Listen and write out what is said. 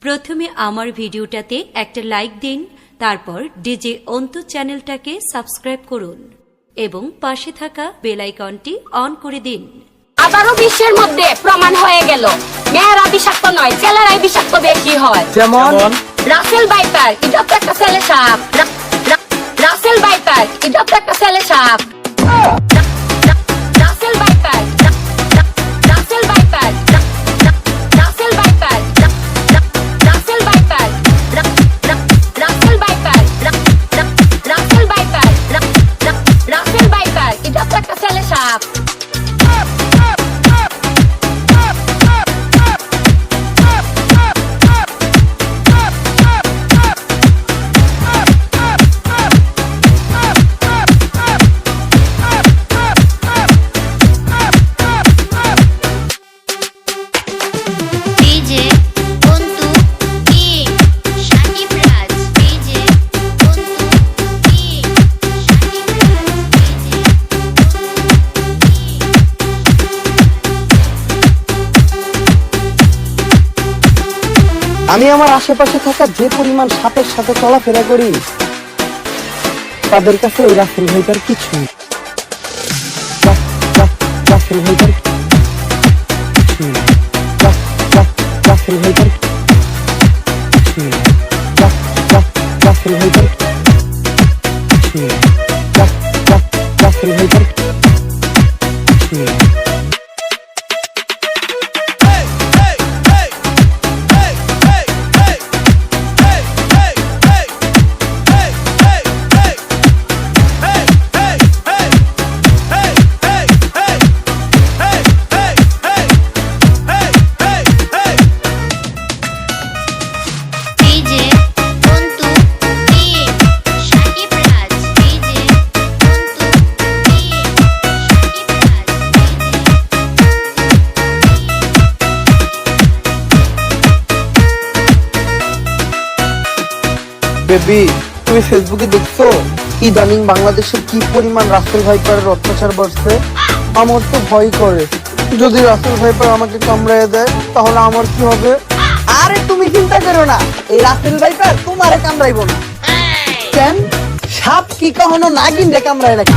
প্রথমে আমার ভিডিওটাতে একটা লাইক দিন, তারপর ডিজে অন্তু চ্যানেলটাকে সাবস্ক্রাইব করুন এবং পাশে থাকা বেল আইকনটি অন করে দিন। আবারও বিশ্বের মধ্যে প্রমাণ হয়ে গেল মেয়েরা বিষাক্ত নয়, ছেলেরাই বিষাক্ত বেশি হয়। যেমন রাসেল ভাইপার, এটা তো একটা ছেলে সাপ। রাসেল ভাইপার, এটা তো একটা ছেলে সাপ। Russell viper, Russell viper, Russell viper, Russell viper, Russell viper, Russell viper, Russell viper, এটা তো একটা ছেলে সাপ। আমি আমার আশেপাশে থাকা যে পরিমাণ সাপের সাথে চলাফেরা করি, তাদের কাছে ওই রাসেল ভাইপার কিছু। রাসেল ভাইপার কিছু, রাসেল ভাইপার কিছু, রাসেল ভাইপার কিছু, রাসেল ভাইপার কিছু। বেবি, তুমি ফেসবুকে দেখছো ইদানিং বাংলাদেশে কি পরিমাণ রাসেল ভাইপারের অত্যাচার বাড়ছে? আমার তো ভয় করে, যদি রাসেল ভাইপার আমাকে কামড়ায় দেয় তাহলে আমার কি হবে? আরে তুমি চিন্তা করো না, এই রাসেল ভাইপার তোমারে কামড়াইবো না। কেন? সাপ কি কখনো নাগিন রে কামড়ায় নাকি?